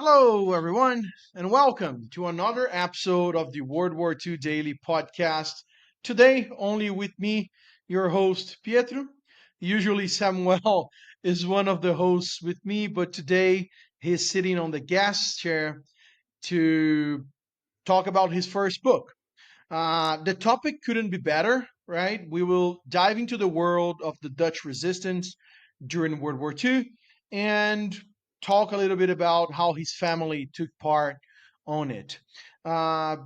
Hello, everyone, and welcome to another episode of the World War II Daily Podcast. Today, only with me, your host, Pietro. Usually, Samuel is one of the hosts with me, but today he's sitting on the guest chair to talk about his first book. The topic couldn't be better, right? We will dive into the world of the Dutch resistance during World War II and talk a little bit about how his family took part on it.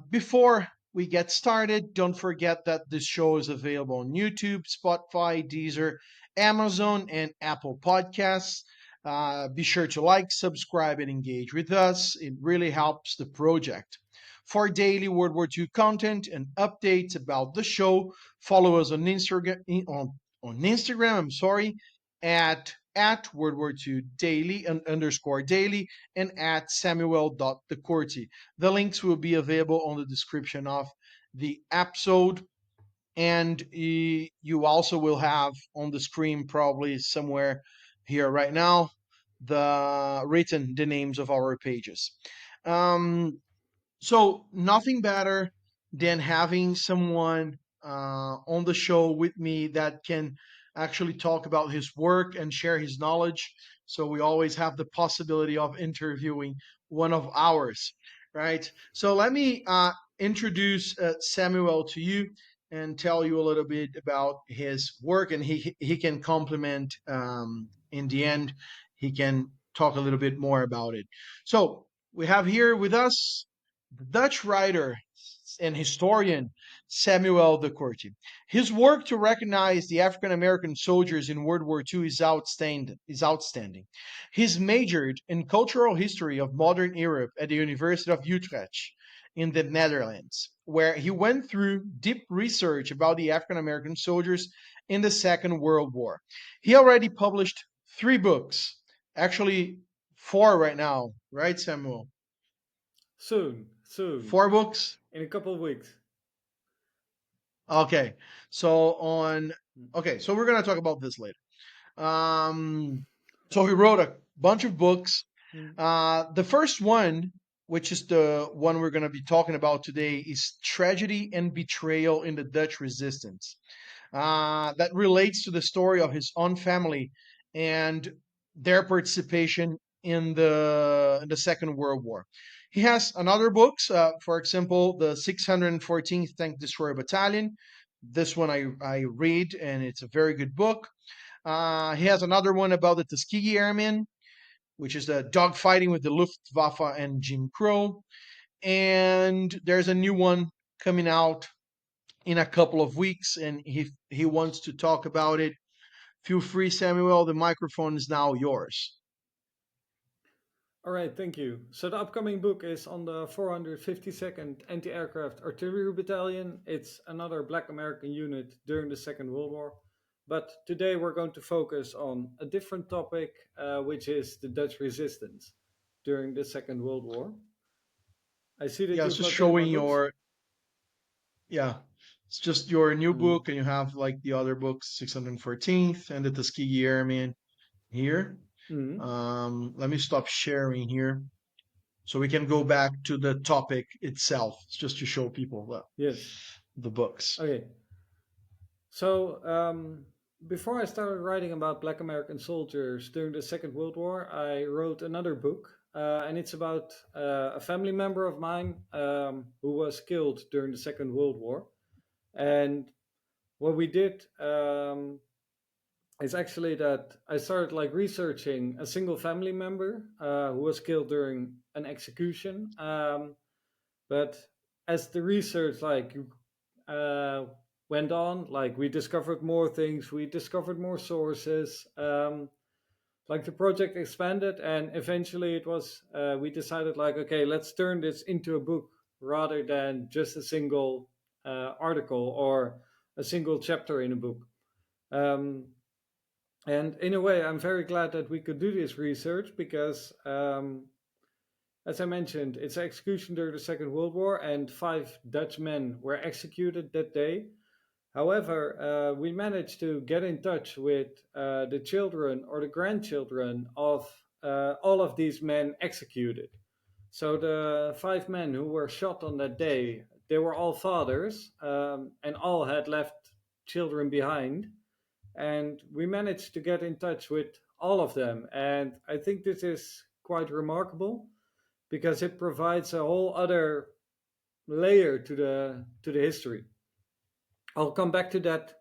Before we get started, don't forget that this show is available on YouTube, Spotify, Deezer, Amazon, and Apple Podcasts. Be sure to like, subscribe, and engage with us. It really helps the project. For daily World War II content and updates about the show, follow us on Instagram. On Instagram, at World War II Daily and underscore daily and at Samuel.thecorti. The links will be available on the description of the episode. And you also will have on the screen, probably somewhere here right now, the names of our pages. Um, so nothing better than having someone on the show with me that can actually talk about his work and share his knowledge. So we always have the possibility of interviewing one of ours, right? So let me introduce Samuel to you and tell you a little bit about his work, and he can complement in the end. He can talk a little bit more about it. So we have here with us the Dutch writer and historian Samuel de Korte. His work to recognize the African American soldiers in World War II is outstanding. He's majored in cultural history of modern Europe at the University of Utrecht in the Netherlands, where he went through deep research about the African American soldiers in the Second World War. He already published three books, actually four right now, right, Samuel? Soon, Four books. in a couple of weeks. Okay. So on Mm. okay, so we're gonna talk about this later. Um so he wrote a bunch of books. Mm. The first one, which is the one we're gonna be talking about today, is Tragedy and Betrayal in the Dutch Resistance. That relates to the story of his own family and their participation in the Second World War. He has another books, for example, the 614th Tank Destroyer Battalion. This one I read, and it's a very good book. He has another one about the Tuskegee Airmen, which is the dogfighting with the Luftwaffe and Jim Crow. And there's a new one coming out in a couple of weeks, and he wants to talk about it. Feel free, Samuel. The microphone is now yours. All right, thank you. So the upcoming book is on the 452nd Anti-Aircraft Artillery Battalion. It's another Black American unit during the Second World War. But today we're going to focus on a different topic, which is the Dutch resistance during the Second World War. I see that Yeah, it's you've just located my showing books. your yeah. It's just your new Mm. book, and you have like the other books, 614th and the Tuskegee Airmen here. Mm. Let me stop sharing here so we can go back to the topic itself. It's just to show people Yes. the books. Okay. So, before I started writing about Black American soldiers during the Second World War, I wrote another book, and it's about a family member of mine who was killed during the Second World War. And what we did is actually that I started like researching a single family member who was killed during an execution. But as the research uh, went on, like we discovered more things, we discovered more sources. Like the project expanded, and eventually it was we decided like, okay, let's turn this into a book rather than just a single article or a single chapter in a book. Um, and in a way, I'm very glad that we could do this research because as I mentioned, it's an execution during the Second World War, and 5 Dutch men were executed that day. However, we managed to get in touch with the children or the grandchildren of all of these men executed. So the five men who were shot on that day, they were all fathers, and all had left children behind. And we managed to get in touch with all of them. And I think this is quite remarkable because it provides a whole other layer to the history. I'll come back to that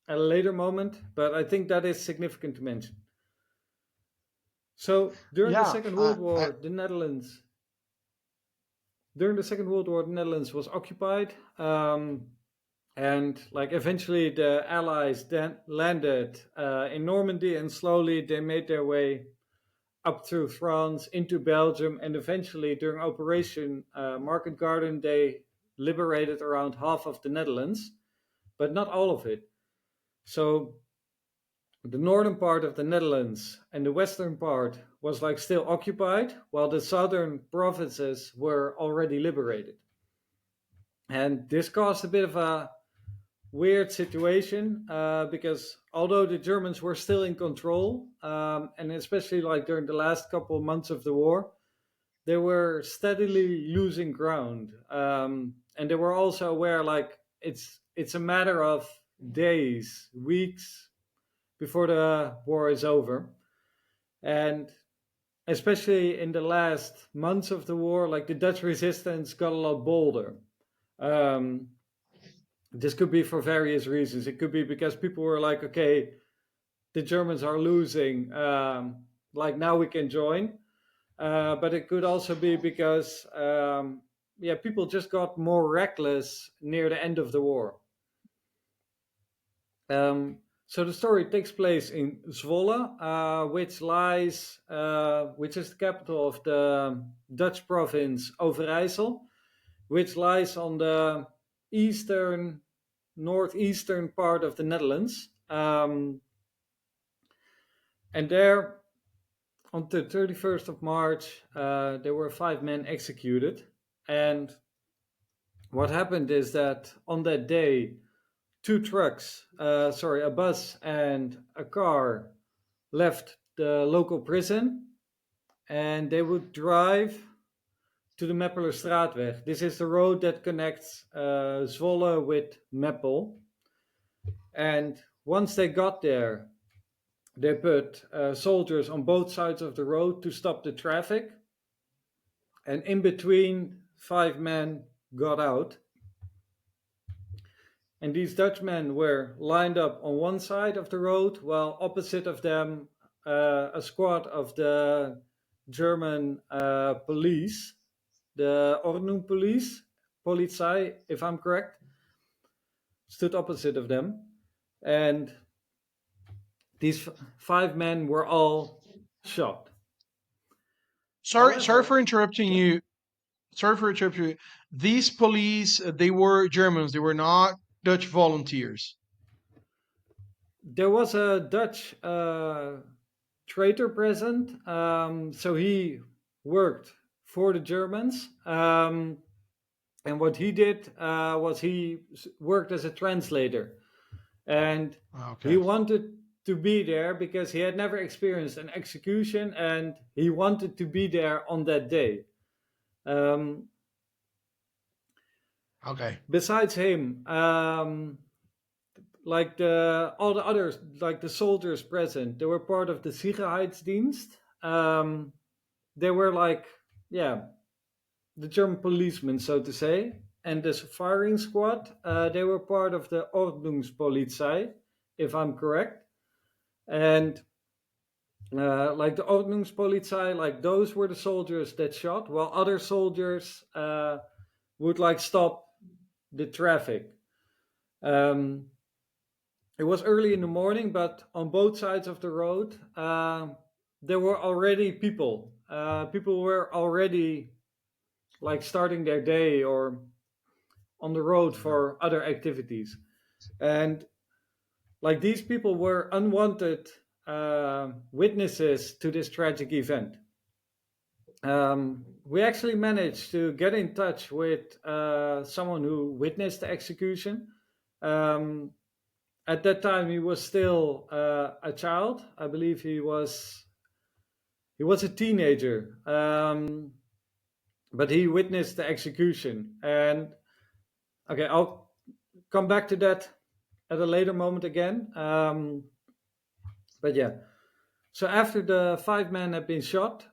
at a later moment, but I think that is significant to mention. So Yeah, during the Second World War, the Netherlands was occupied, and like eventually the Allies then landed in Normandy, and slowly they made their way up through France into Belgium, and eventually during Operation Market Garden, they liberated around half of the Netherlands, but not all of it. So the northern part of the Netherlands and the western part was like still occupied, while the southern provinces were already liberated. And this caused a bit of a weird situation because although the Germans were still in control, and especially like during the last couple of months of the war, they were steadily losing ground, and they were also aware like it's a matter of days, weeks before the war is over, and especially in the last months of the war, like the Dutch resistance got a lot bolder. Um, this could be for various reasons. It could be because people were like, okay, the Germans are losing, like now we can join. But it could also be because, yeah, people just got more reckless near the end of the war. So the story takes place in Zwolle, which is the capital of the Dutch province Overijssel, which lies on the eastern, northeastern part of the Netherlands. And there, on the 31st of March, there were five men executed. And what happened is that on that day, a bus and a car left the local prison, and they would drive to the Meppelerstraatweg. This is the road that connects Zwolle with Meppel. And once they got there, they put soldiers on both sides of the road to stop the traffic. And in between, five men got out. And these Dutchmen were lined up on one side of the road, while opposite of them, a squad of the German police, the Ordnungspolice, Polizei, if I'm correct, stood opposite of them. And these five men were all shot. sorry for However, interrupting yeah, you. Sorry for interrupting you. These police, they were Germans. They were not Dutch volunteers. there was a Dutch traitor present. So he worked for the Germans. And what he did was he worked as a translator. And he Okay. wanted to be there because he had never experienced an execution, and he wanted to be there on that day. Um, Okay. Besides him, like the all the others, like the soldiers present, they were part of the Sicherheitsdienst. They were like, yeah, the German policemen, so to say. And this firing squad, they were part of the Ordnungspolizei, if I'm correct. And like the Ordnungspolizei, like those were the soldiers that shot, while other soldiers would like stop the traffic. Um, it was early in the morning, but on both sides of the road, there were already people. People were already like starting their day or on the road for other activities. And like these people were unwanted witnesses to this tragic event. We actually managed to get in touch with someone who witnessed the execution. Um, at that time, he was still a child. I believe he was a teenager. but he witnessed the execution. And okay, I'll come back to that at a later moment again. But yeah, so after the five men had been shot,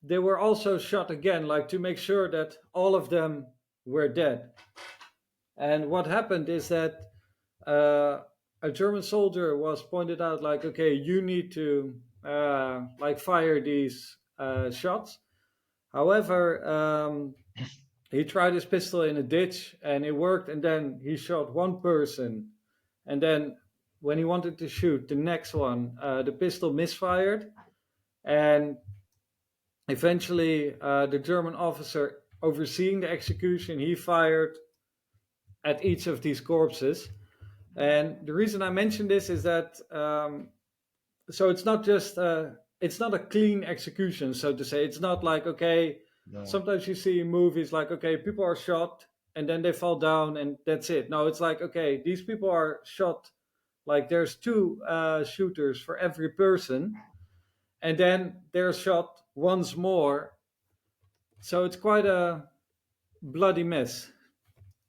they were also shot again, like to make sure that all of them were dead. And what happened is that a German soldier was pointed out, like, okay, you need to like fire these shots. However, he tried his pistol in a ditch and it worked, and then he shot one person, and then when he wanted to shoot the next one, the pistol misfired, and eventually the German officer overseeing the execution, he fired at each of these corpses. And the reason I mention this is that so it's not a clean execution, so to say. It's not like, okay, No. sometimes you see in movies like, okay, people are shot and then they fall down and that's it. No, it's like, okay, these people are shot, like there's two shooters for every person, and then they're shot once more. So it's quite a bloody mess,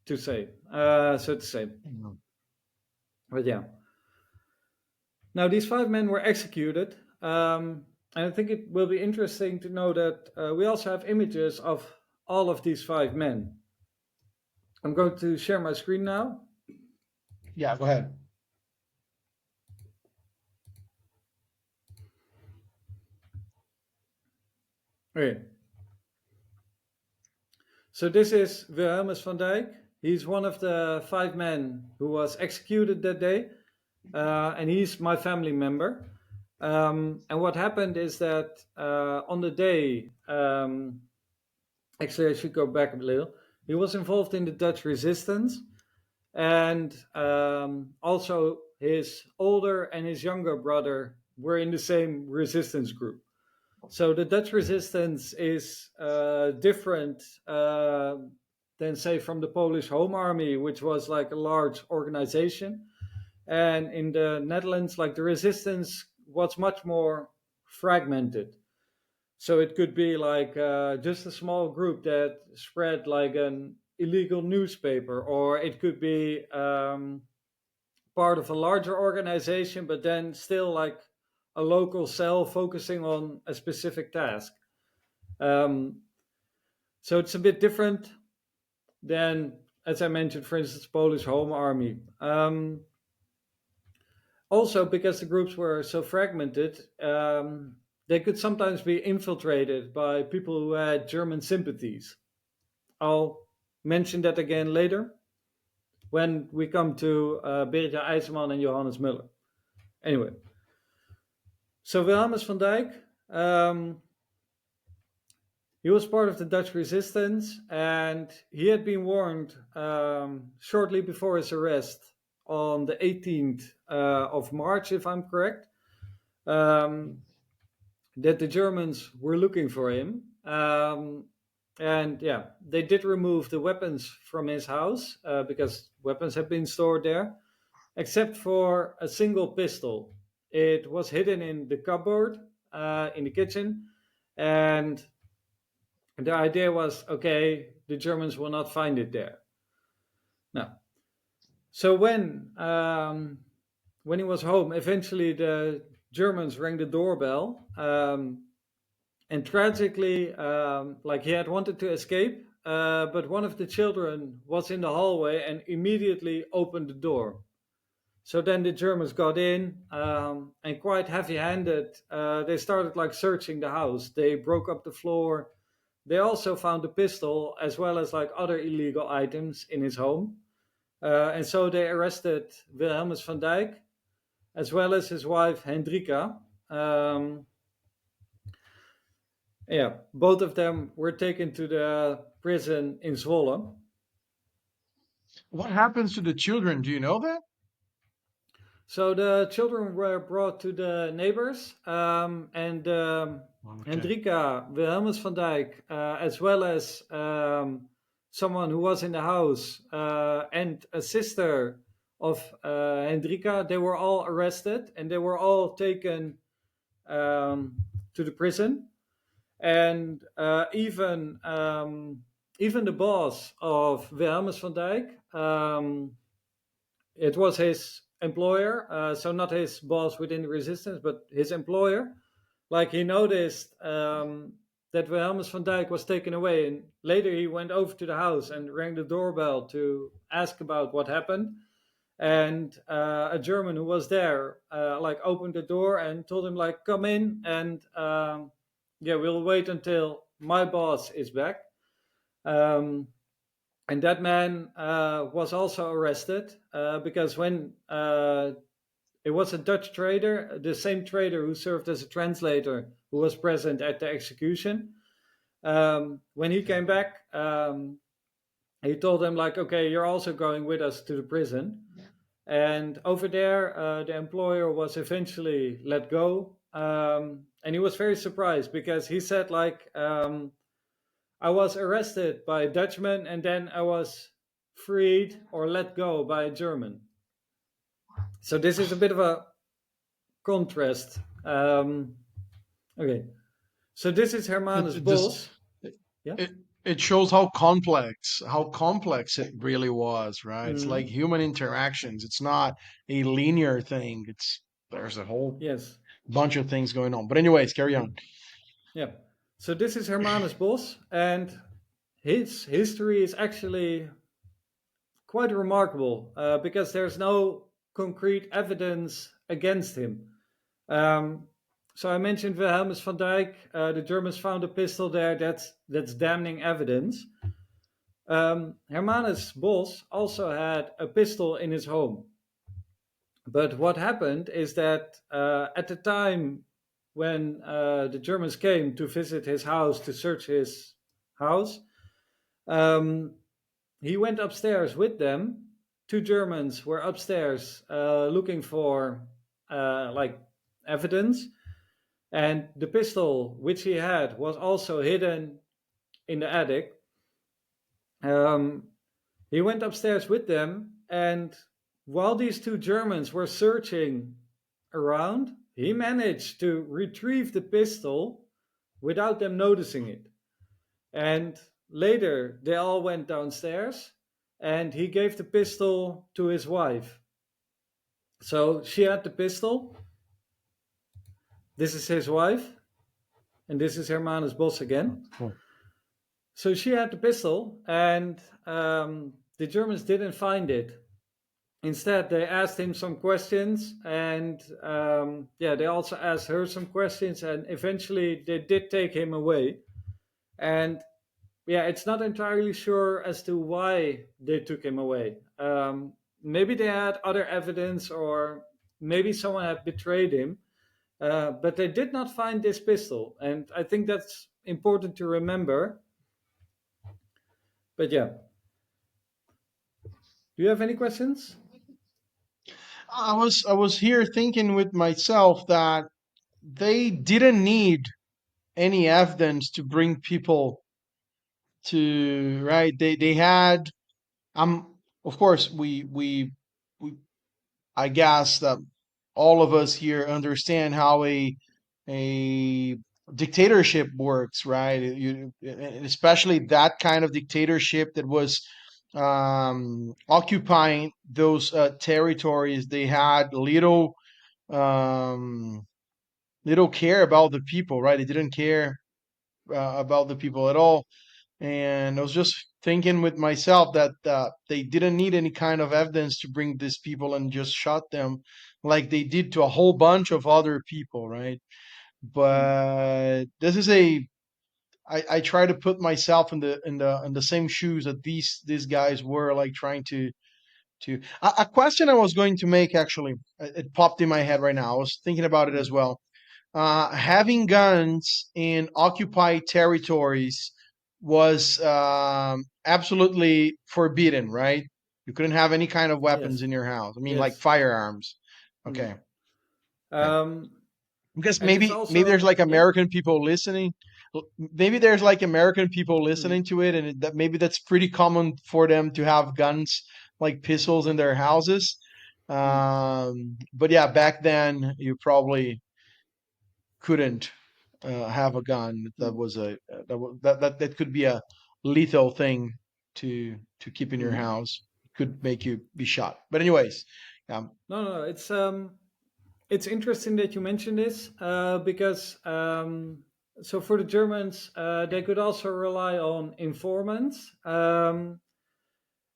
to say, so to say. Mhm. But yeah. Now, these five men were executed, and I think it will be interesting to know that we also have images of all of these five men. I'm going to share my screen now. Yeah, go ahead. Okay. So this is Wilhelmus van Dijk. He's one of the five men who was executed that day, and he's my family member. And what happened is that on the day, actually, I should go back a little. He was involved in the Dutch resistance, and also his older and his younger brother were in the same resistance group. So the Dutch resistance is different than, say, from the Polish Home Army, which was like a large organization. And in the Netherlands, like the resistance was much more fragmented. So it could be like just a small group that spread like an illegal newspaper, or it could be part of a larger organization, but then still like a local cell focusing on a specific task. Um, so it's a bit different than, as I mentioned, for instance, Polish Home Army. Also, because the groups were so fragmented, they could sometimes be infiltrated by people who had German sympathies. I'll mention that again later when we come to Beritja IJzerman and Johannes Muller. Anyway, so Wilhelmus van Dijk, he was part of the Dutch resistance, and he had been warned shortly before his arrest on the 18th of March, if I'm correct, um, that the Germans were looking for him. And yeah, they did remove the weapons from his house because weapons had been stored there, except for a single pistol. It was hidden in the cupboard in the kitchen, and the idea was, okay, the Germans will not find it there. Now, so when he was home, eventually the Germans rang the doorbell, and tragically, like he had wanted to escape, but one of the children was in the hallway and immediately opened the door. So then the Germans got in, and quite heavy-handed, they started like searching the house. They broke up the floor. They also found a pistol as well as like other illegal items in his home. And so they arrested Wilhelmus van Dijk as well as his wife Hendrika. Yeah, both of them were taken to the prison in Zwolle. What happens to the children? Do you know that? So the children were brought to the neighbors, and Okay. Hendrika Wilhelmus van Dijk, as well as someone who was in the house, and a sister of Hendrika, they were all arrested and they were all taken to the prison. And even the boss of Wilhelmus van Dijk, it was his employer, so not his boss within the resistance, but his employer. Like he noticed that Wilhelmus van Dijk was taken away, and later he went over to the house and rang the doorbell to ask about what happened. And a German who was there, like opened the door and told him like, "Come in, and yeah, we'll wait until my boss is back." Um, and that man was also arrested because when it was a Dutch trader, the same trader who served as a translator, who was present at the execution. When he came back, he told them like, "Okay, you're also going with us to the prison." And over there, the employer was eventually let go, and he was very surprised because he said like, "I was arrested by a Dutchman, and then I was freed or let go by a German." So this is a bit of a contrast. Okay, so this is Hermanus It just Bos. Yeah. it it shows how complex it really was, right? It's like Hmm. human interactions. It's not a linear thing. There's a whole Yes. bunch of things going on. But anyways, carry Hmm. on. Yeah. So this is Hermanus Bos, and his history is actually quite remarkable because there's no concrete evidence against him. Um, so I mentioned Wilhelmus van Dijk. The Germans found a pistol there. That's damning evidence. Hermanus Bos also had a pistol in his home. But what happened is that at the time when the Germans came to visit his house to search his house, um, he went upstairs with them. Two Germans were upstairs looking for like evidence, and the pistol which he had was also hidden in the attic. Um, he went upstairs with them, and while these two Germans were searching around, he managed to retrieve the pistol without them noticing it. And later, they all went downstairs, and he gave the pistol to his wife. So she had the pistol. This is his wife, and this is Hermanus Bos again. Cool. So she had the pistol, and the Germans didn't find it. Instead, they asked him some questions, and yeah, they also asked her some questions, and eventually they did take him away. And yeah, it's not entirely sure as to why they took him away. Maybe they had other evidence, or maybe someone had betrayed him. But they did not find this pistol, and I think that's important to remember. But yeah, do you have any questions? I was here thinking with myself that they didn't need any evidence to bring people to, right. They had, of course, we I guess that all of us here understand how a dictatorship works, right? Especially that kind of dictatorship that was occupying those territories. They had um, little care about the people, right? They didn't care about the people at all. And I was just thinking with myself that they didn't need any kind of evidence to bring these people and just shot them like they did to a whole bunch of other people, right? Mm, But this is a I try to put myself in the same shoes that these guys were like trying to a question I was going to make actually, it popped in my head right now. I was thinking about it as mm, well. Having guns in occupied territories was absolutely forbidden, right? You couldn't have any kind of weapons yes, in your house. I mean, like yes. firearms. Mm. Okay, okay. Um, Because and it's maybe there's also, like yeah. American people listening. Maybe there's like American people Mm, listening to it, and that maybe that's pretty common for them to have guns like pistols in their houses. mm, But yeah, back then you probably couldn't. have a gun that Mm. was that could be a lethal thing to keep in your Mhm. house. Could make you be shot. But anyways, No, no, no. It's interesting that you mentioned this because so for the Germans, they could also rely on informants.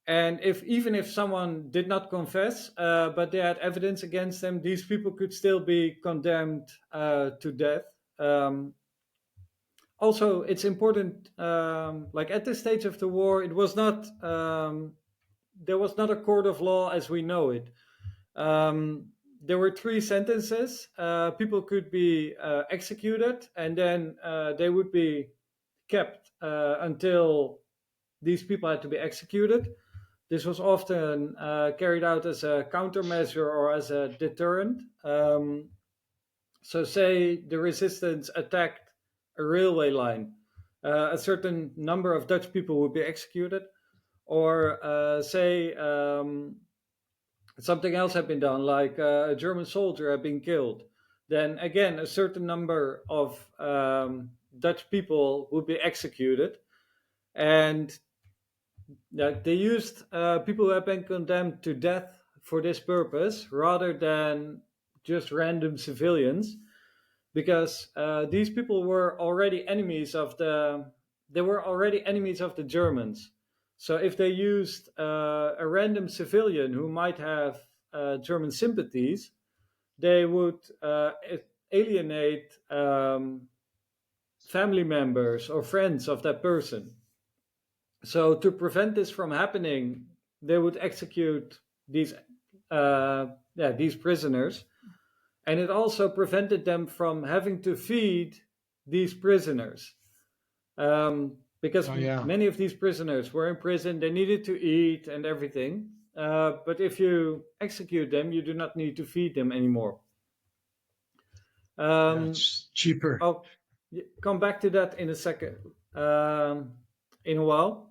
And if even if someone did not confess, but they had evidence against them, these people could still be condemned to death. Um, Also, it's important. Like at this stage of the war, it was not there was not a court of law as we know it. There were three sentences. People could be executed, and then they would be kept until these people had to be executed. This was often carried out as a countermeasure or as a deterrent. So, say the resistance attacked a railway line, a certain number of Dutch people would be executed, or say something else had been done, like a German soldier had been killed, then again a certain number of Dutch people would be executed, and they used people who had been condemned to death for this purpose rather than just random civilians, because these people were already enemies of the they were already enemies of the Germans. So if they used a random civilian who might have German sympathies, they would alienate family members or friends of that person. So to prevent this from happening, they would execute these these prisoners, and it also prevented them from having to feed these prisoners, because oh yeah, many of these prisoners were in prison. They needed to eat and everything, but if you execute them, you do not need to feed them anymore. yeah, um, it's cheaper. I'll come back to that in a second, in a while.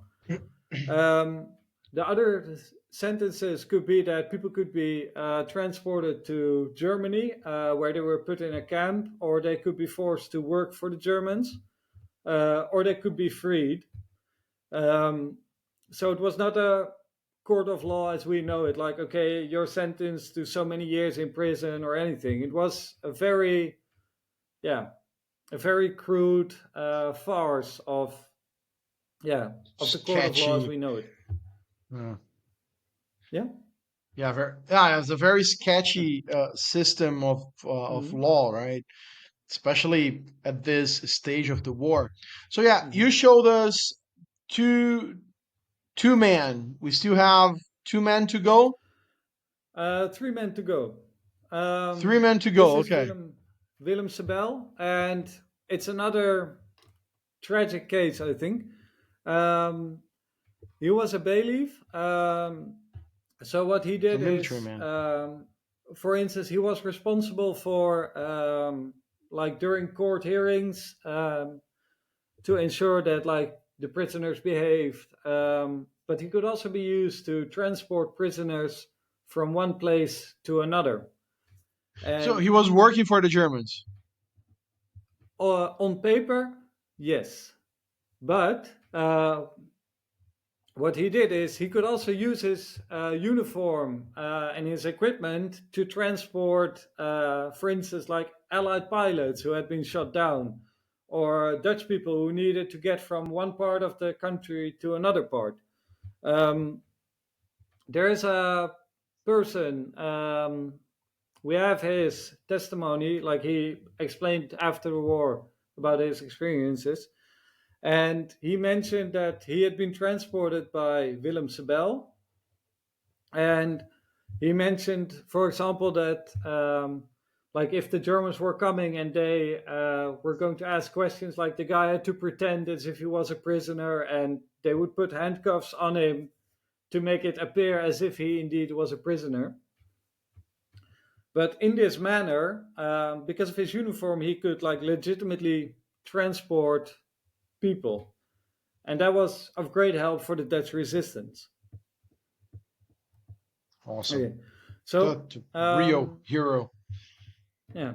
um, the other sentences could be that people could be transported to Germany, where they were put in a camp, or they could be forced to work for the Germans, or they could be freed. Um, so it was not a court of law as we know it, like, okay, you're sentenced to so many years in prison or anything. It was a very, yeah, a very crude farce of, yeah, of the court of law as Sketchy. we know it. uh, Yeah. yeah, it's a very sketchy system of Hmm. law, right? Especially at this stage of the war. So yeah, you Hmm. showed us two two men. We still have two men to go. Three men to go. Three men to This go. is Okay. Willem Sebel, and it's another tragic case, I think. Um, he was a bailiff. So what he It's a did military is, man. for instance, he was responsible for, like during court hearings, to ensure that like the prisoners behaved. But he could also be used to transport prisoners from one place to another. So And he was working for the Germans. on paper, yes. But what he did is he could also use his uniform and his equipment to transport, for instance, like Allied pilots who had been shot down, or Dutch people who needed to get from one part of the country to another part. Um, there is a person, we have his testimony, like he explained after the war about his experiences. And he mentioned that he had been transported by Willem Sebel. And he mentioned, for example, that like if the Germans were coming and they were going to ask questions, like the guy had to pretend as if he was a prisoner, and they would put handcuffs on him to make it appear as if he indeed was a prisoner. But in this manner, because of his uniform, he could like legitimately transport people, and that was of great help for the Dutch resistance. Awesome. Okay, so The real hero. yeah,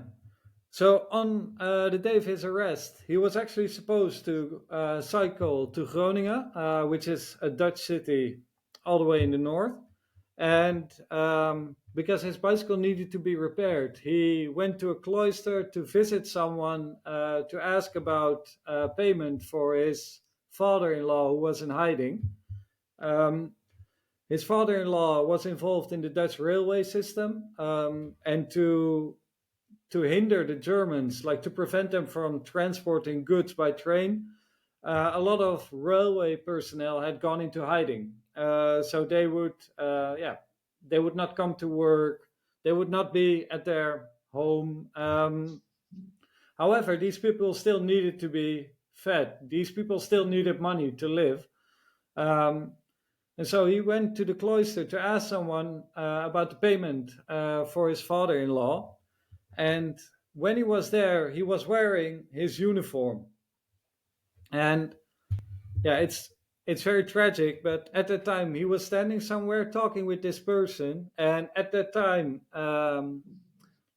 So on the day of his arrest, he was actually supposed to cycle to Groningen, which is a Dutch city all the way in the north. And because his bicycle needed to be repaired, he went to a cloister to visit someone to ask about payment for his father-in-law who was in hiding. Um, his father-in-law was involved in the Dutch railway system, and to hinder the Germans, like to prevent them from transporting goods by train, a lot of railway personnel had gone into hiding. So they would not come to work. They would not be at their home. However, these people still needed to be fed. These people still needed money to live. Um, and so he went to the cloister to ask someone about the payment for his father-in-law. And when he was there, he was wearing his uniform. And yeah, it's very tragic. But at that time, he was standing somewhere talking with this person, and at that time,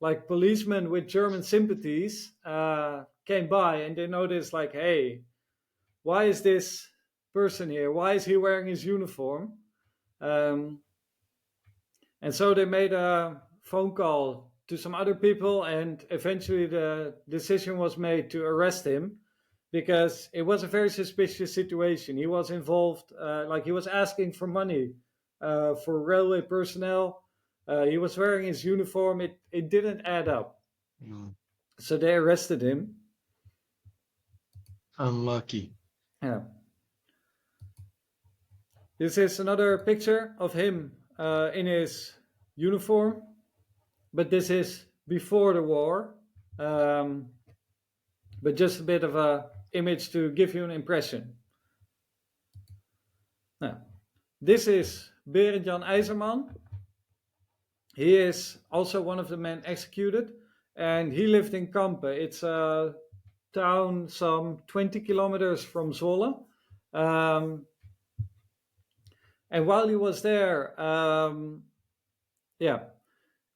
like policemen with German sympathies came by, and they noticed, like, hey, why is this person here? Why is he wearing his uniform? Um, And so they made a phone call to some other people, and eventually the decision was made to arrest him because it was a very suspicious situation. He was involved, like he was asking for money for railway personnel. He was wearing his uniform. It didn't add up. Mm, So they arrested him. unlucky. Yeah. This is another picture of him in his uniform, but this is before the war. Um, but just a bit of a image to give you an impression. Now, this is Berend Jan IJzerman. He is also one of the men executed, and he lived in Kampen. It's a town some 20 kilometers from Zwolle. Um, and while he was there, yeah,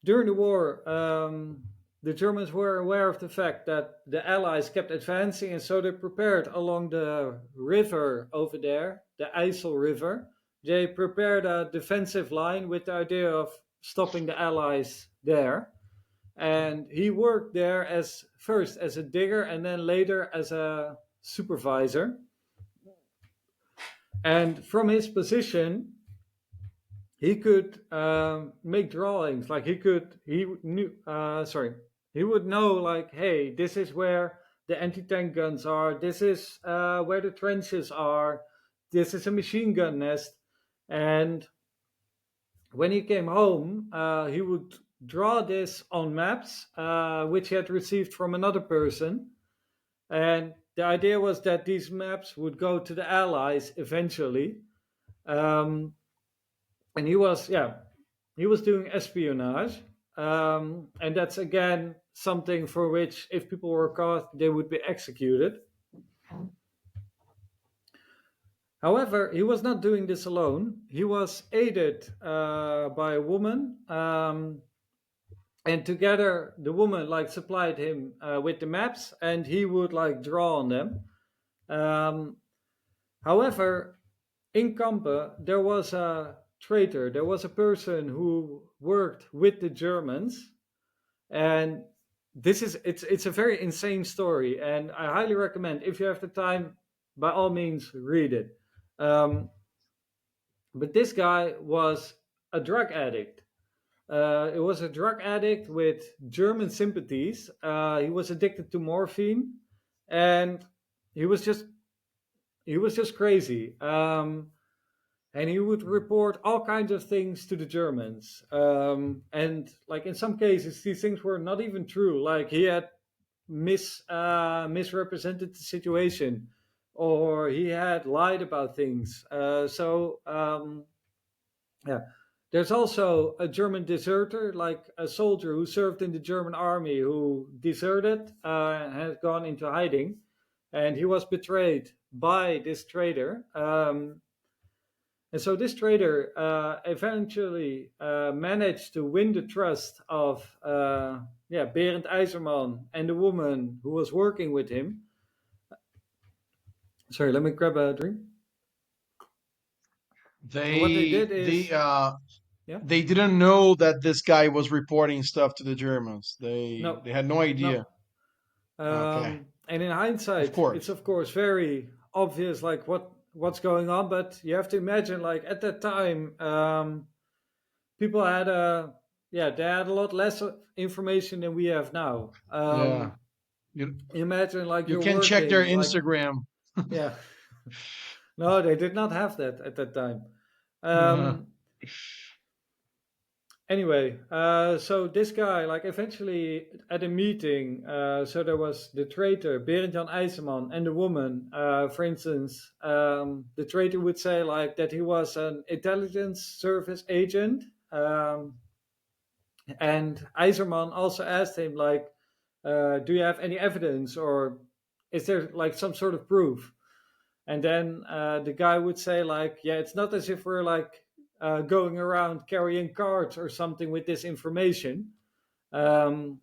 during the war, the Germans were aware of the fact that the Allies kept advancing, and so they prepared along the river over there, the IJssel River. They prepared a defensive line with the idea of stopping the Allies there. And he worked there as first as a digger and then later as a supervisor. And from his position, he could make drawings. Like he knew, he would know, like, hey, this is where the anti-tank guns are. This is where the trenches are. This is a machine gun nest. And when he came home, he would draw this on maps, which he had received from another person. And the idea was that these maps would go to the Allies eventually. Um, and he was doing espionage, and that's again something for which, if people were caught, they would be executed. However, he was not doing this alone. He was aided by a woman, and together the woman like supplied him with the maps, and he would like draw on them. Um, However, in Kampen, there was a traitor. There was a person who worked with the Germans, and it's a very insane story. And I highly recommend, if you have the time, by all means, read it. Um, but this guy was a drug addict. It was a drug addict with German sympathies. He was addicted to morphine, and he was just he was just crazy. And he would report all kinds of things to the Germans. And like in some cases, these things were not even true. Like he had misrepresented the situation, or he had lied about things. Yeah. There's also a German deserter, like a soldier who served in the German army who deserted and had gone into hiding, and he was betrayed by this traitor. And so this trader eventually managed to win the trust of yeah, Berend IJzerman and the woman who was working with him. Sorry, let me grab a drink. What they They did they is, uh yeah, they didn't know that this guy was reporting stuff to the Germans. no, They had no idea. no. Okay. And in Of hindsight, it's course. of course very obvious, like what's going on. But you have to imagine, like at that time, people had a yeah, they had a lot less information than we have now. Yeah. You Imagine like you you're can check their working, like Instagram. yeah, no, they did not have that at that time. Uh, Um, Anyway, so this guy, like eventually at a meeting, so there was the traitor, Berend-Jan IJzerman, and the woman. For instance, the traitor would say like that he was an intelligence service agent. And IJzerman also asked him like, do you have any evidence or is there like some sort of proof? And then the guy would say like, yeah, it's not as if we're like going around carrying cards or something with this information. um,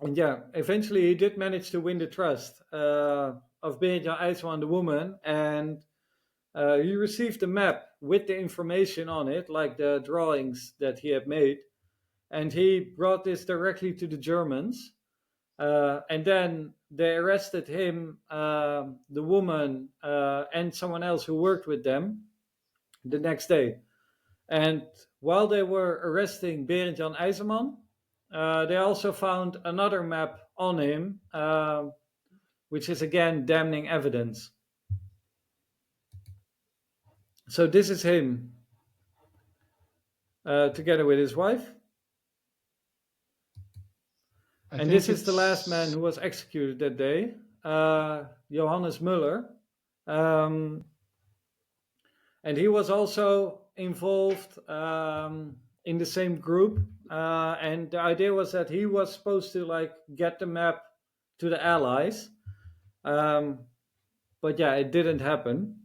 and yeah, eventually he did manage to win the trust of Benja IJsman, the woman, and he received a map with the information on it, like the drawings that he had made, and he brought this directly to the Germans. And then they arrested him, the woman, and someone else who worked with them the next day. And while they were arresting Berend Jan IJzerman, they also found another map on him, which is again damning evidence. So this is him together with his wife. I And this think is the last man it's who was executed that day, Johannes Muller. Um, and he was also involved in the same group. And the idea was that he was supposed to like get the map to the Allies. Um, but yeah, it didn't happen.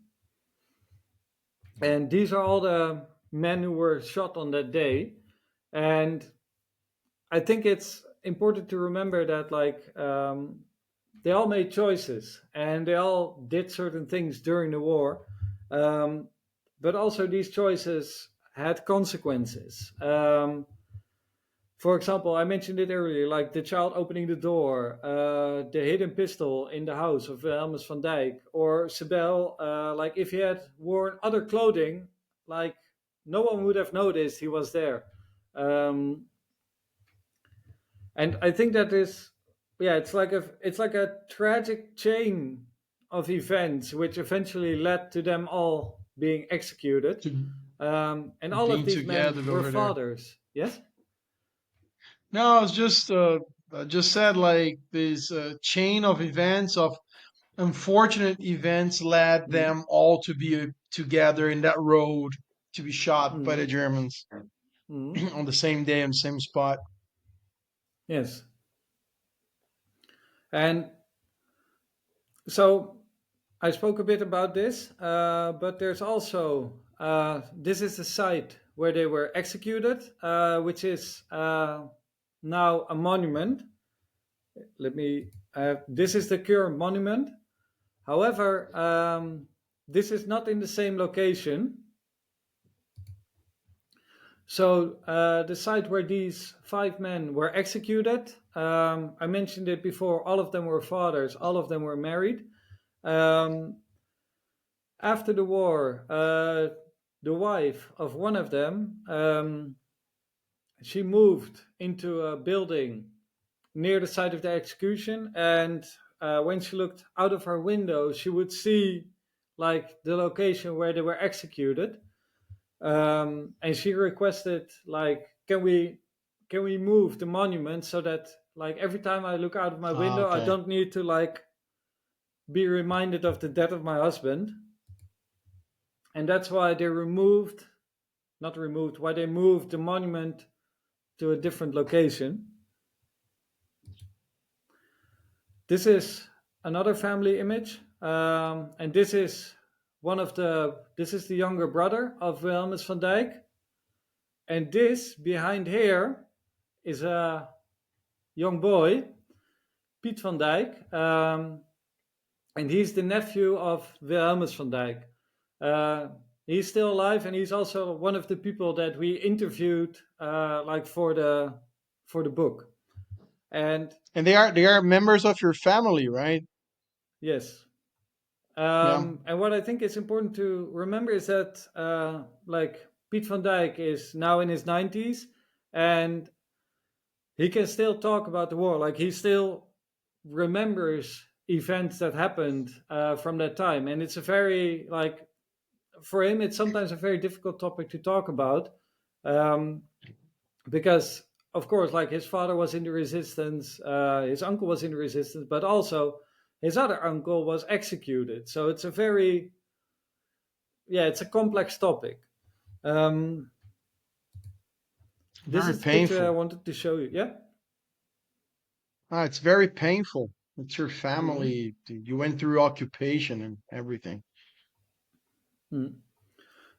And these are all the men who were shot on that day. And I think it's important to remember that like they all made choices and they all did certain things during the war. Um, but also these choices had consequences. For example, I mentioned it earlier, like the child opening the door, the hidden pistol in the house of Wilhelmus van Dijk, or Sibel, like if he had worn other clothing, like no one would have noticed he was there. Um, and I think that is, yeah, it's like a tragic chain of events which eventually led to them all being executed. to And all of being these men together were over there. fathers. Yes. No, it's just I just said like this chain of events of unfortunate events led Mm-hmm. them all to be together in that road to be shot by the Mm-hmm. Germans Mm-hmm. on the same day on the same spot. Yes. And so I spoke a bit about this, but there's also this is the site where they were executed, which is now a monument. Let me. This is the current monument. However, this is not in the same location. So the site where these five men were executed, I mentioned it before. All of them were fathers. All of them were married. Um, After the war, the wife of one of them, she moved into a building near the site of the execution, and when she looked out of her window, she would see like the location where they were executed. And she requested like, can we move the monument so that like every time I look out of my Ah, window, I okay. don't need to like be reminded of the death of my husband. And that's why they removed, not removed, why they moved the monument to a different location. This is another family image, and this is the younger brother of Wilhelmus van Dijk, and this behind here is a young boy, Piet van Dijk, and he's the nephew of Wilhelmus van Dijk. Uh, he's still alive, and he's also one of the people that we interviewed, like for the book. And And they are members of your family, right? yes, Yeah. and what I think is important to remember is that, like Piet van Dijk is now in his 90s, and he can still talk about the war. Like he still remembers events that happened from that time, and it's a very like for him, it's sometimes a very difficult topic to talk about, um, because of course, like his father was in the resistance, his uncle was in the resistance, but also his other uncle was executed. So it's a very it's a complex topic. Um, this Very is the picture I painful. wanted to show you. Yeah. It's very painful. It's your Mhm. family. You went through occupation and everything. Mm.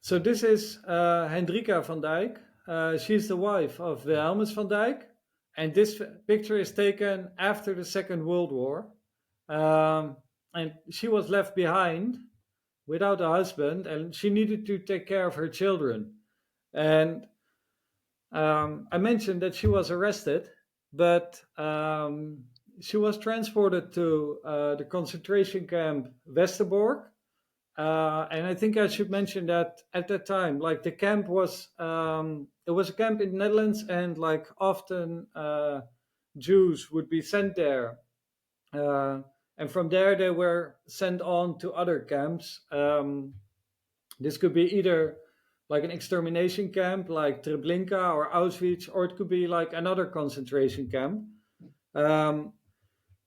So this is Hendrika van Dijk. She's the wife of Wilhelmus van Dijk, and this picture is taken after the Second World War. And she was left behind without a husband, and she needed to take care of her children. And I mentioned that she was arrested, but she was transported to the concentration camp Westerbork. And I think I should mention that at that time, like the camp was, it was a camp in the Netherlands, and like often Jews would be sent there, uh, and from there they were sent on to other camps. This could be either like an extermination camp, like Treblinka or Auschwitz, or it could be like another concentration camp. Um,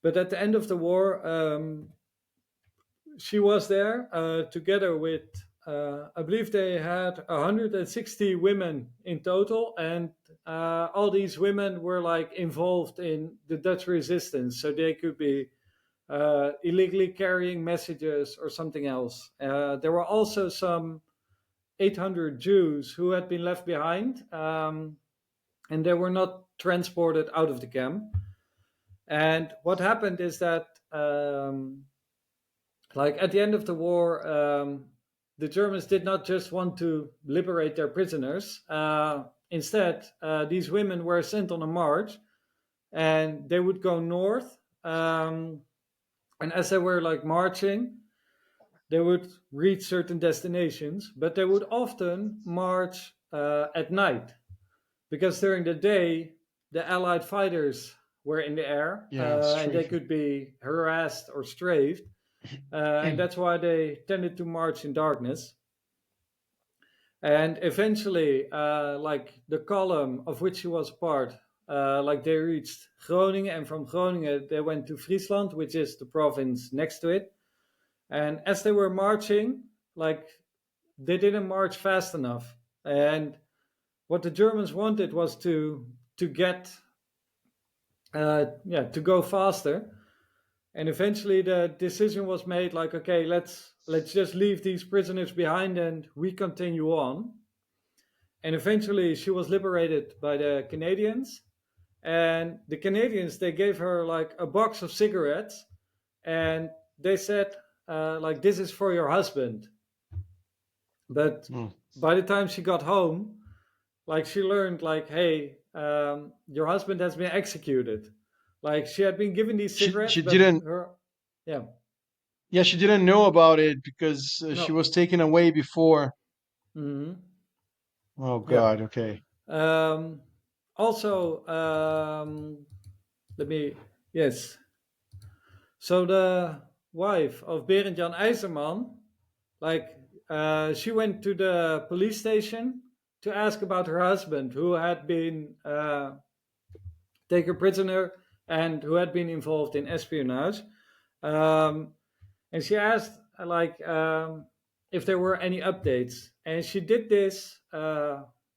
but at the end of the war, she was there together with I believe they had 160 women in total, and all these women were like involved in the Dutch resistance, so they could be illegally carrying messages or something else. There were also some 800 Jews who had been left behind, and they were not transported out of the camp. And what happened is that like at the end of the war, the Germans did not just want to liberate their prisoners. Instead, these women were sent on a march, and they would go north. And as they were like marching, they would reach certain destinations, but they would often march at night, because during the day the Allied fighters were in the air, Yeah, and they straight. could be harassed or strafed, and that's why they tended to march in darkness. And eventually, like the column of which he was part, like they reached Groningen, and from Groningen they went to Friesland, which is the province next to it. And as they were marching, like they didn't march fast enough, and what the Germans wanted was to get to go faster. And eventually the decision was made, like, okay, let's just leave these prisoners behind and we continue on. And eventually she was liberated by the Canadians, and the Canadians, they gave her like a box of cigarettes, and they said, like, this is for your husband. But Mm. by the time she got home, like she learned, like, hey, your husband has been executed. Like she had been given these cigarettes, She but didn't. her, yeah, Yeah, she didn't know about it because she no. was taken away before. Hmm. Oh Yeah. God. Okay. Um, Also, let me, yes. So the wife of Berend Jan IJzerman, like, she went to the police station to ask about her husband, who had been taken prisoner and who had been involved in espionage. Um, and she asked, like, if there were any updates, and she did this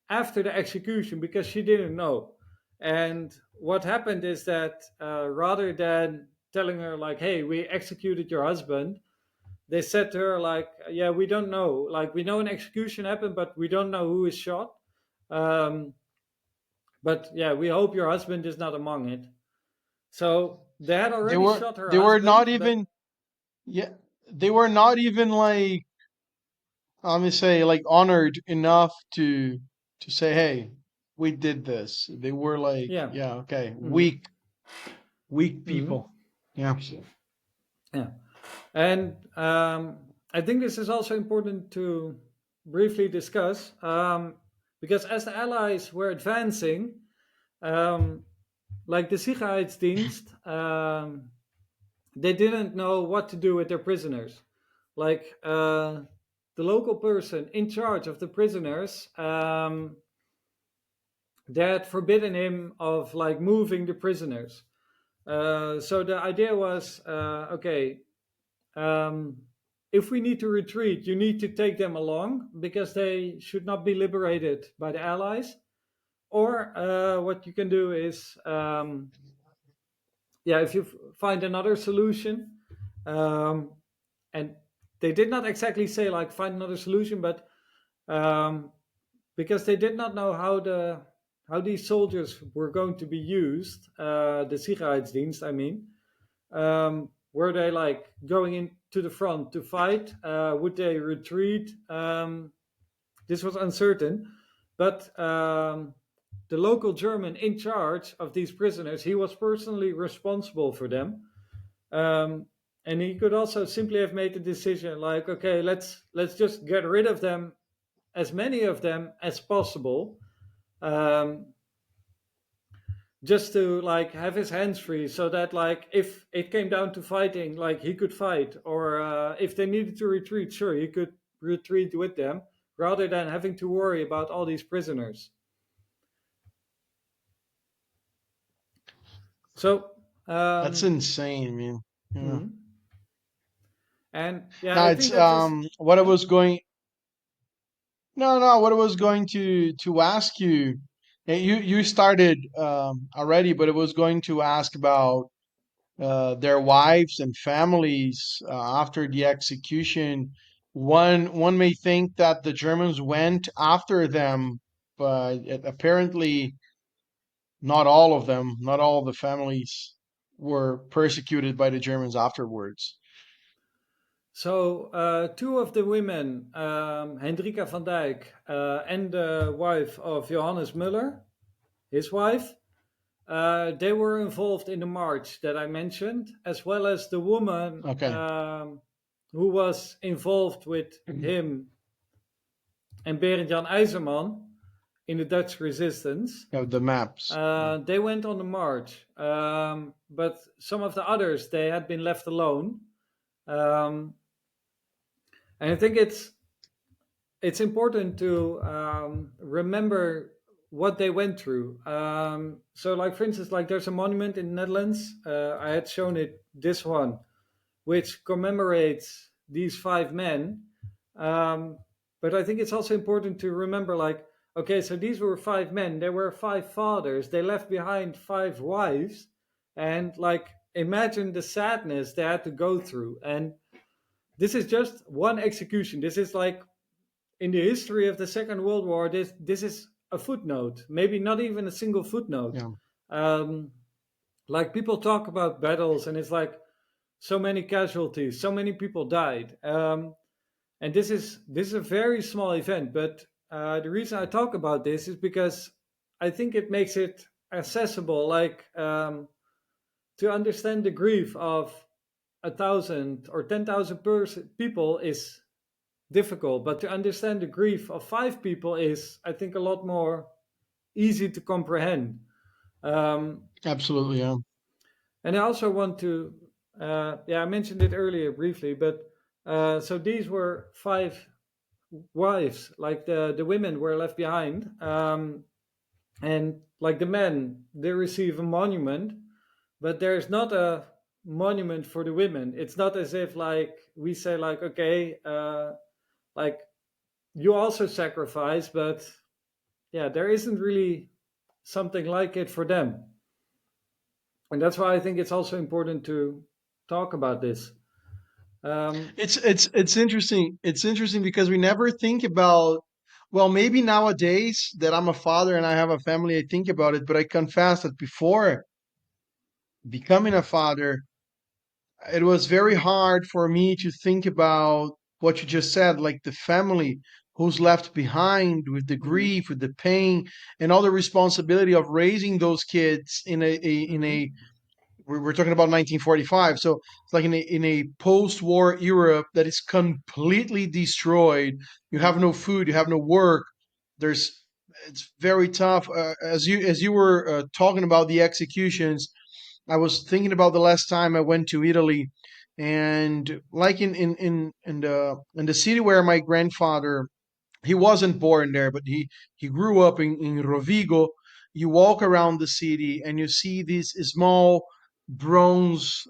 after the execution because she didn't know. And what happened is that rather than telling her, like, hey, we executed your husband, they said to her, like, yeah, we don't know, like, we know an execution happened, but we don't know who is shot. um, but yeah, we hope your husband is not among it. So they had They already were shot her they were husband, not but even, yeah, they were not even like, let me say, like honored enough to say, hey, we did this. They were like, yeah. yeah, okay, Hmm. weak Hmm. people. Yeah. Yeah. And I think this is also important to briefly discuss, because as the Allies were advancing, um, like the Sicherheidsdienst, they didn't know what to do with their prisoners. Like the local person in charge of the prisoners, they had forbidden him of like moving the prisoners. So the idea was, okay, um, if we need to retreat, you need to take them along because they should not be liberated by the Allies. Or what you can do is, yeah, if you find another solution, um, and they did not exactly say like find another solution, but um, because they did not know how these soldiers were going to be used, the Sicherheidsdienst, I mean, were they like going into the front to fight? Would they retreat? This was uncertain, but the local German in charge of these prisoners, he was personally responsible for them. Um, and he could also simply have made the decision like, okay, let's just get rid of them, as many of them as possible, um, just to like have his hands free, so that like if it came down to fighting, like he could fight, or if they needed to retreat, sure, he could retreat with them, rather than having to worry about all these prisoners. So, That's insane, man. Yeah. mhm. And yeah, Now I it's think that's just what I yeah. was going no, no, what I was going to ask you, you started already, but I was going to ask about their wives and families after the execution. One may think that the Germans went after them, but apparently not all of them, not all the families were persecuted by the Germans afterwards. So two of the women, Hendrika van Dijk and the wife of Johannes Muller, his wife, they were involved in the march that I mentioned, as well as the woman Okay. who was involved with him and Berend Jan IJzerman in the Dutch resistance. Yeah, the maps. Yeah. They went on the march, but some of the others they had been left alone. Um, and I think it's important to remember what they went through. So, like for instance, like there's a monument in the Netherlands. I had shown it this one, which commemorates these five men. Um, but I think it's also important to remember, like, okay, so these were five men. There were five fathers. They left behind five wives, and like imagine the sadness they had to go through. And this is just one execution. This is like in the history of the Second World War, this is a footnote, maybe not even a single footnote. Yeah. Um, like people talk about battles, and it's like so many casualties, so many people died, and this is a very small event. But the reason I talk about this is because I think it makes it accessible, like to understand the grief of 1,000 or 10,000 people is difficult, but to understand the grief of five people is, I think, a lot more easy to comprehend. Um, Absolutely. Yeah. and I also want to, yeah, I mentioned it earlier briefly, but so these were five wives, like the women were left behind, and like the men, they receive a monument, but there's not a monument for the women. It's not as if like we say like, okay, like you also sacrifice, but yeah, there isn't really something like it for them. And that's why I think it's also important to talk about this. Um, It's interesting. It's interesting because we never think about, well, maybe nowadays that I'm a father and I have a family, I think about it, but I confess that before becoming a father, it was very hard for me to think about what you just said, like the family who's left behind with the Mm-hmm. grief, with the pain, and all the responsibility of raising those kids in Mm-hmm. a we're talking about 1945, so it's like in a post-war Europe that is completely destroyed. You have Mm-hmm. no food, you have no work. There's It's very tough. As you were talking about the executions, I was thinking about the last time I went to Italy, and like in the city where my grandfather, he wasn't born there, but he grew up in Rovigo. You walk around the city and you see these small bronze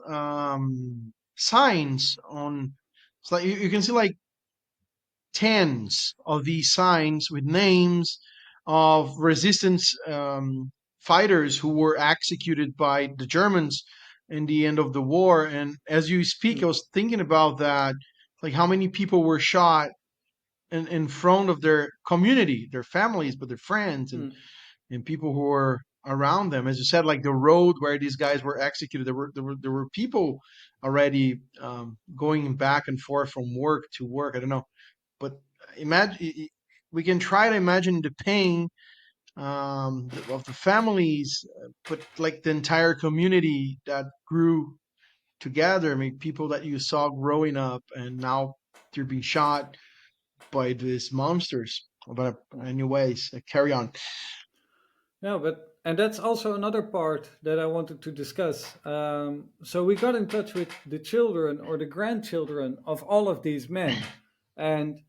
signs on. It's like you can see like tens of these signs with names of resistance fighters who were executed by the Germans in the end of the war. And as you speak, I was thinking about that, like how many people were shot in front of their community, their families, but their friends Mm-hmm. and people who were around them. As you said, like the road where these guys were executed, there were people already going back and forth from work to work. I don't know, but imagine we can try to imagine the pain of the families, but like the entire community that grew together. I mean, people that you saw growing up and now they're being shot by these monsters. But anyways, carry on. No, but and that's also another part that I wanted to discuss. So we got in touch with the children or the grandchildren of all of these men, and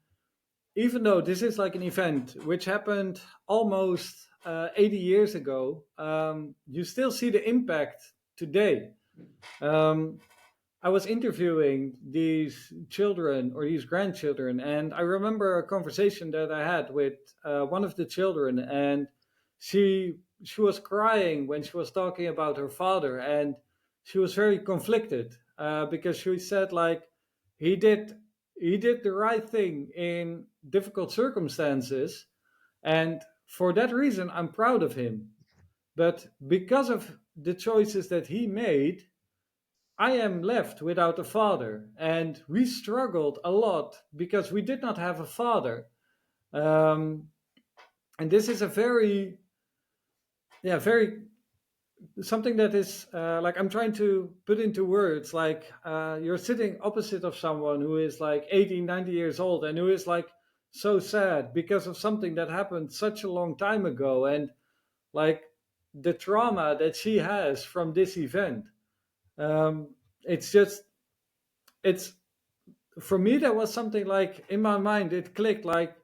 even though this is like an event which happened almost 80 years ago, you still see the impact today. Um, I was interviewing these children or these grandchildren, and I remember a conversation that I had with one of the children, and she was crying when she was talking about her father, and she was very conflicted because she said like he did he did the right thing in difficult circumstances, and for that reason I'm proud of him. But because of the choices that he made, I am left without a father, and we struggled a lot because we did not have a father. Um, and this is a very, yeah, very something that is like I'm trying to put into words. Like you're sitting opposite of someone who is like 80, 90 years old, and who is like so sad because of something that happened such a long time ago, and like the trauma that she has from this event. It's just it's for me that was something like in my mind it clicked like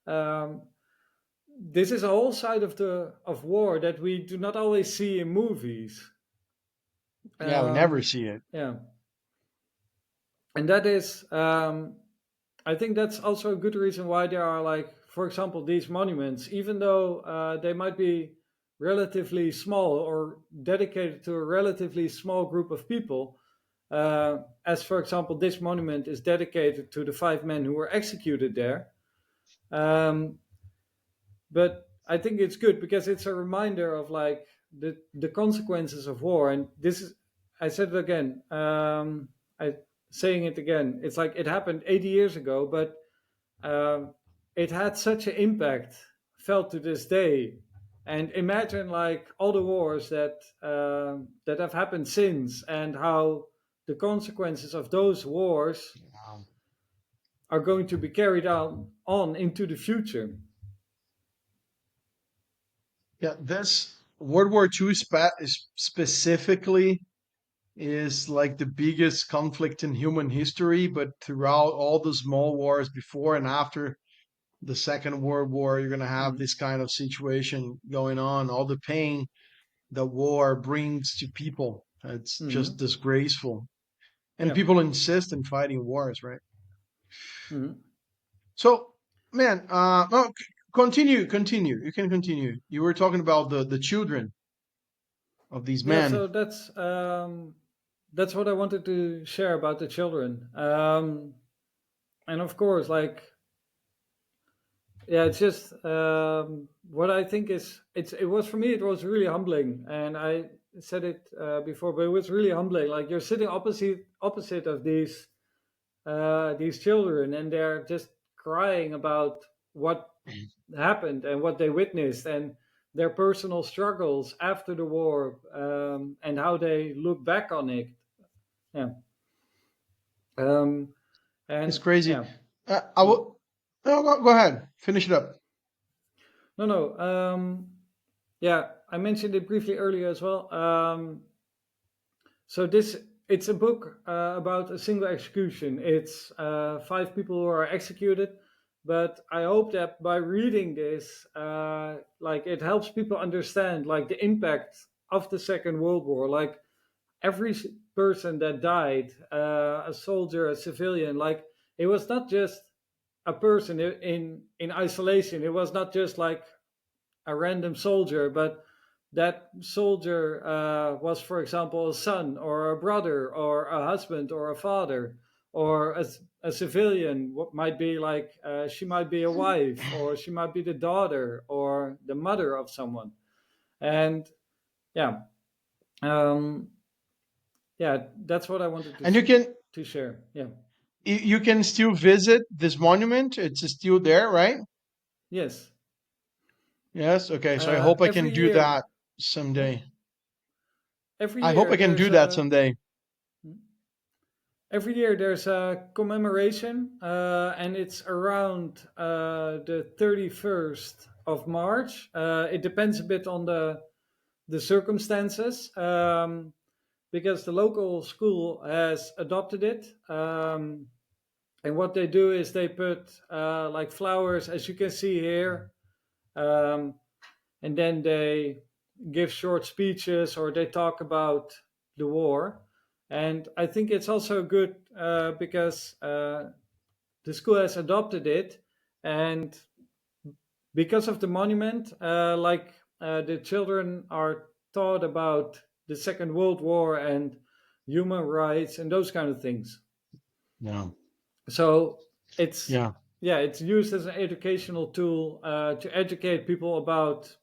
um, this is a whole side of the of war that we do not always see in movies. Yeah, we never um, see it. yeah, and that is I think that's also a good reason why there are like for example these monuments, even though they might be relatively small or dedicated to a relatively small group of people, as for example this monument is dedicated to the five men who were executed there. um, but I think it's good because it's a reminder of like the consequences of war. And this is, I said it again, I saying it again. It's like it happened 80 years ago, but it had such an impact felt to this day. And imagine like all the wars that have happened since, and how the consequences of those wars Um, are going to be carried on into the future. yeah, this World War II is specifically is like the biggest conflict in human history, but throughout all the small wars before and after the Second World War, you're going to have Mm. this kind of situation going on. All the pain that war brings to people. It's just Mhm. disgraceful. And Yeah. people insist in fighting wars, right? Mhm. So, man, no, continue. You can continue. You were talking about the children of these Yeah. men. So that's what I wanted to share about the children. And of course, like yeah, it's just what I think is it was for me. It was really humbling, and said it before, but it was really humbling. Like you're sitting opposite of these children, and they're just crying about what happened and what they witnessed and their personal struggles after the war, and how they look back on it. Yeah. Um, It's and crazy. yeah. I Mm. will. No, go ahead. Finish it up. No, no. Yeah, I mentioned it briefly earlier as well. So this it's a book about a single execution. It's five people who are executed, but I hope that by reading this, like it helps people understand like the impact of the Second World War. Like every person that died, a soldier, a civilian, like it was not just a person in isolation. It was not just like a random soldier, but that soldier was, for example, a son or a brother or a husband or a father, or a civilian. What might be like she might be a wife, or she might be the daughter or the mother of someone. And yeah, um, yeah, that's what I wanted And to share. Yeah. you can still visit this monument. It's still there, right? Yes. Yes. Okay. So I hope I can Every do year. that Yeah. someday. Every I hope year I can do there's that a someday. Every year there's a commemoration, and it's around the 31st of March. It depends a bit on the circumstances, because the local school has adopted it. And what they do is they put like flowers, as you can see here, um, and then they give short speeches or they talk about the war. And I think it's also good because the school has adopted it, and because of the monument, the children are taught about the Second World War and human rights and those kind of things. Yeah. So it's Yeah. yeah, it's used as an educational tool to educate people about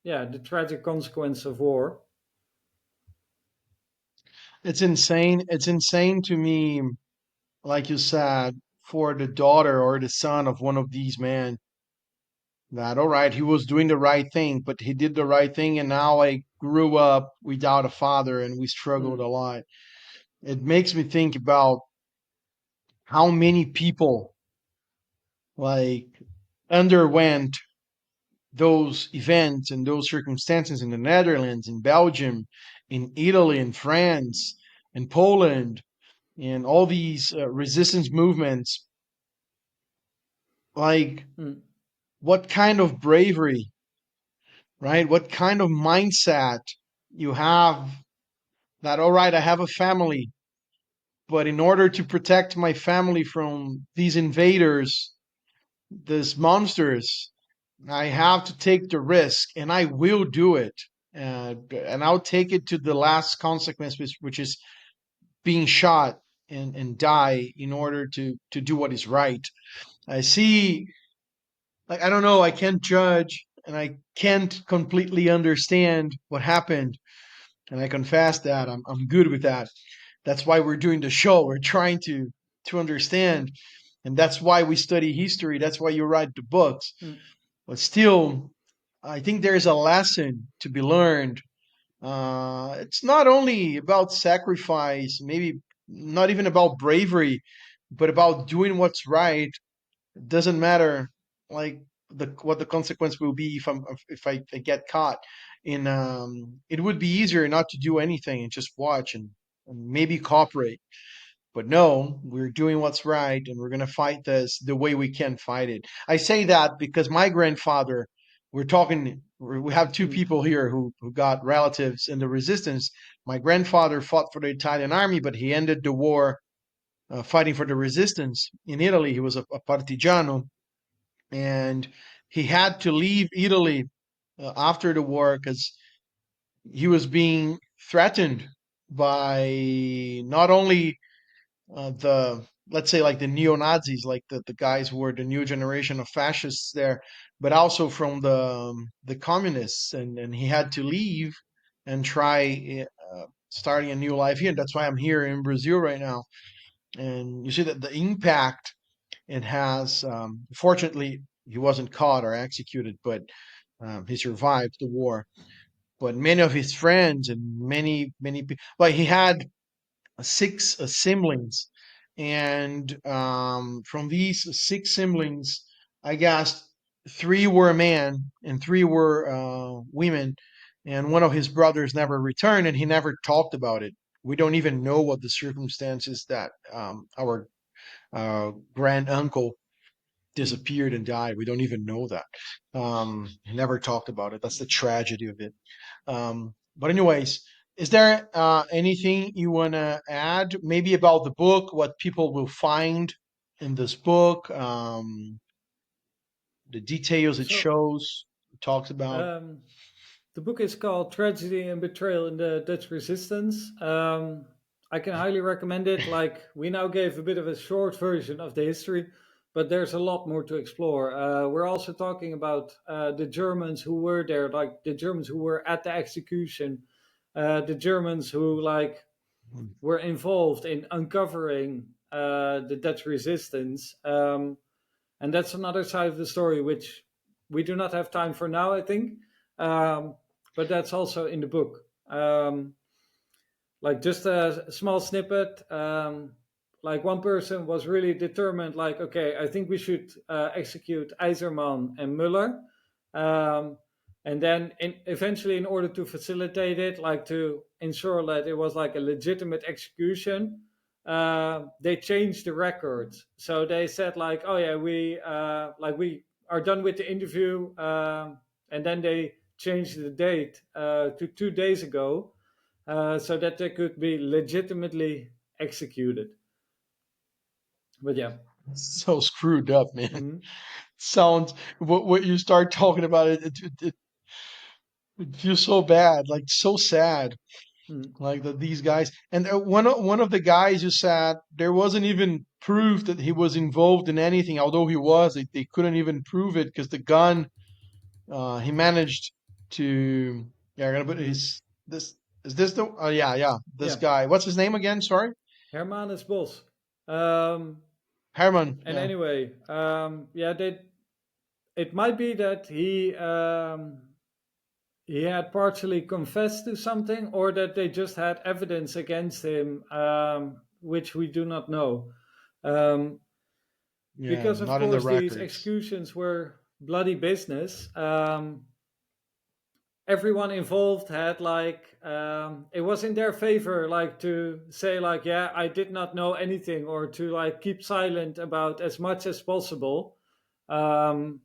the tragic consequence of war. It's insane. It's insane to me, like you said, for the daughter or the son of one of these men that, all right, he was doing the right thing, but he did the right thing, and now I grew up without a father and we struggled Mm, a lot. It makes me think about how many people like underwent those events and those circumstances in the Netherlands, in Belgium, in Italy, in France, in Poland, and all these resistance movements. Like, mm, what kind of bravery, right? What kind of mindset you have that, all right, I have a family, but in order to protect my family from these invaders, these monsters, I have to take the risk, and I will do it. And I'll take it to the last consequence, which is being shot and die in order to do what is right. I see, like, I don't know, I can't judge and I can't completely understand what happened. And I confess that I'm good with that. That's why we're doing the show. We're trying to understand. And that's why we study history. That's why you write the books. mm, But still, I think there's a lesson to be learned. It's not only about sacrifice, maybe not even about bravery, but about doing what's right. It doesn't matter, like, what the consequence will be if I get caught. And it would be easier not to do anything and just watch and maybe cooperate. But no, we're doing what's right, and we're going to fight this the way we can fight it. I say that because my grandfather, we have two mm, people here who got relatives in the resistance. My grandfather fought for the Italian army, but he ended the war fighting for the resistance in Italy. He was a partigiano, and he had to leave Italy after the war because he was being threatened by not only the, let's say, like the neo Nazis, like the guys who were the new generation of fascists there, but also from the communists, and he had to leave and try starting a new life here. And that's why I'm here in Brazil right now. And you see that the impact it has. Fortunately, he wasn't caught or executed, but he survived the war. But many of his friends and many people, like he had six siblings, and from these six siblings, I guess three were men and three were women, and one of his brothers never returned, and he never talked about it. We don't even know what the circumstances that our grand uncle Hmm. disappeared and died. We don't even know that. He never talked about it. That's the tragedy of it. But anyways, is there anything you want to add? Maybe about the book, what people will find in this book, the details it So shows, talks about. um, the book is called Tragedy and Betrayal in the Dutch Resistance. I can highly recommend it. Like, we now gave a bit of a short version of the history, but there's a lot more to explore. We're also talking about the Germans who were there, like the Germans who were at the execution, the Germans who were involved in uncovering the Dutch resistance. And that's another side of the story, which we do not have time for now, I think. Um, but that's also in the book. Like, just a small snippet. Like, one person was really determined, like, okay, I think we should execute Eiserman and Muller. Um, and then eventually, in order to facilitate it, like to ensure that it was like a legitimate execution, they changed the records. So they said like, oh yeah, we are done with the interview, and then they changed the date to 2 days ago, so that they could be legitimately executed. But yeah. So screwed up, man. Mhm. Sounds what you start talking about it feels so bad, like so sad. Mhm. Like that these guys and one of the guys who said there wasn't even proof that he was involved in anything, although he was. They couldn't even prove it because the gun he managed to. Yeah, I'm gonna put Mhm. his this is this the yeah, this Yeah, guy. What's his name again? Sorry, Hermanus Bos. Um, Herman. and Yeah, anyway, yeah, it might be that he had partially confessed to something, or that they just had evidence against him, which we do not know. Um, yeah, because, of not in the course, these records. executions were bloody business. Everyone involved had it was in their favor, like, to say like, yeah, I did not know anything, or to like keep silent about as much as possible. Um,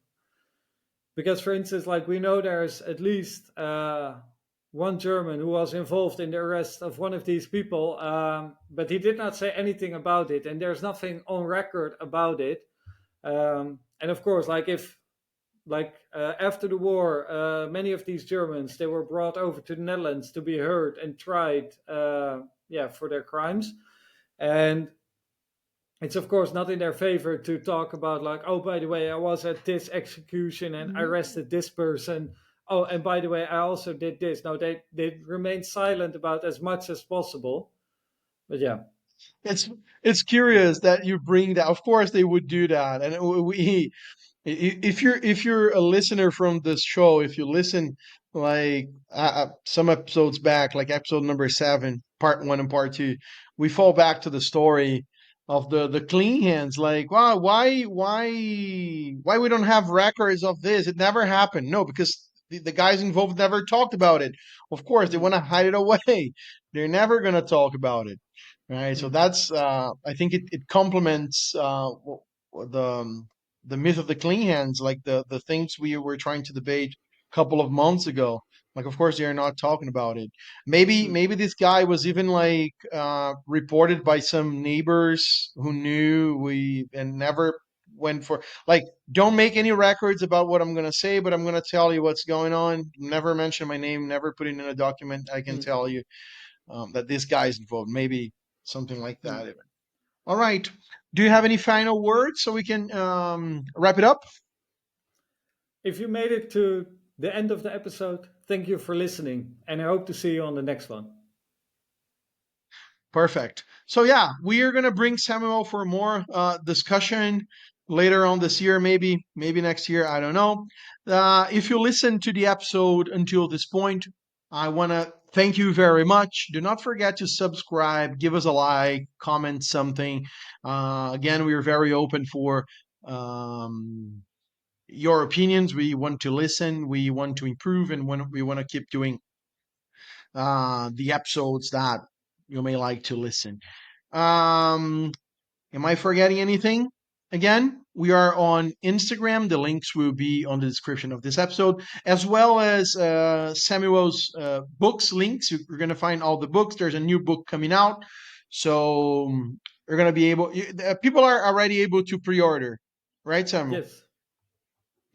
because, for instance, like, we know there's at least one German who was involved in the arrest of one of these people, but he did not say anything about it, and there's nothing on record about it. And of course, like, if after the war, many of these Germans, they were brought over to the Netherlands to be heard and tried, yeah, for their crimes. And it's, of course, not in their favor to talk about like, oh, by the way, I was at this execution and I arrested this person. Oh, and by the way, I also did this. No, they remain silent about as much as possible. But yeah. It's it's curious that you bring that. Of course, they would do that, and we if you're a listener from this show, if you listen like some episodes back, like episode number 7, part 1 and part 2, we fall back to the story of the clean hands. Like, wow, why we don't have records of this? It never happened. No, because the guys involved never talked about it. Of course, they Mm, want to hide it away. They're never gonna talk about it, right? So mm, that's I think it complements the the myth of the clean hands, like the things we were trying to debate a couple of months ago. Like, of course, they are not talking about it. mm, Maybe this guy was even like reported by some neighbors who knew we and never went for like. Don't make any records about what I'm gonna say, but I'm gonna tell you what's going on. Never mention my name. Never put it in a document. I can mm, tell you that this guy is involved. Maybe something like mm. that. All right. Do you have any final words so we can wrap it up? If you made it to the end of the episode, Thank you for listening, and I hope to see you on the next one. Perfect. So yeah, we are gonna bring Samuel for more discussion later on this year, maybe next year. I don't know. If you listen to the episode until this point, I want to thank you very much. Do not forget to subscribe, give us a like, comment something. Again, we are very open for um, your opinions. We want to listen. We want to improve, and we want to keep doing the episodes that you may like to listen. Um, am I forgetting anything? Again, we are on Instagram. The links will be on the description of this episode, as well as Samuel's books links. You're going to find all the books. There's a new book coming out. So you're going to be able, people are already able to pre order, right, Samuel? Yes.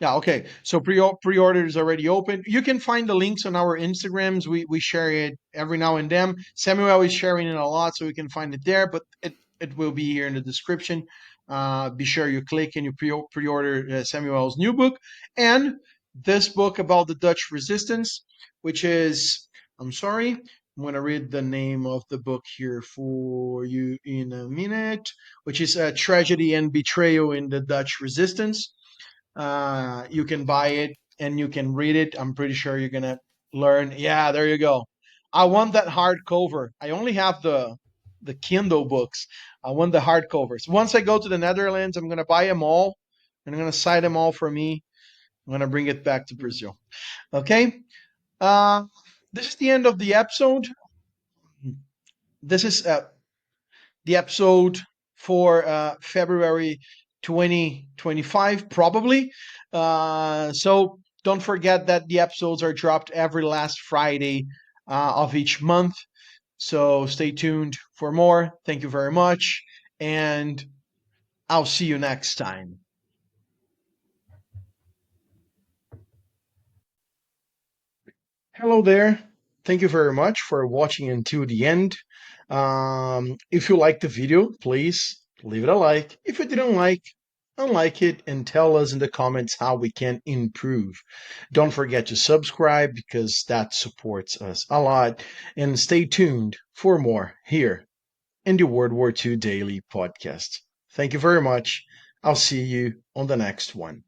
Yeah, okay. So pre-order is already open. You can find the links on our Instagrams. We share it every now and then. Samuel is sharing it a lot, so you can find it there. But it will be here in the description. Be sure you click and you pre-order Samuel's new book and this book about the Dutch resistance, which is I'm sorry, I'm gonna read the name of the book here for you in a minute, which is Tragedy and Betrayal in the Dutch Resistance. You can buy it and you can read it. I'm pretty sure you're gonna learn. Yeah, there you go. I want that hardcover. I only have the Kindle books. I want the hardcovers. Once I go to the Netherlands, I'm gonna buy them all and I'm gonna sign them all for me. I'm gonna bring it back to Mhm. Brazil. Okay. Uh, this is the end of the episode. This is the episode for February 2025, probably. So don't forget that the episodes are dropped every last Friday of each month. So stay tuned for more. Thank you very much. And I'll see you next time. Hello there. Thank you very much for watching until the end. If you liked the video, please leave it a like. If you didn't like, unlike it and tell us in the comments how we can improve. Don't forget to subscribe because that supports us a lot. And stay tuned for more here in the World War II Daily podcast. Thank you very much. I'll see you on the next one.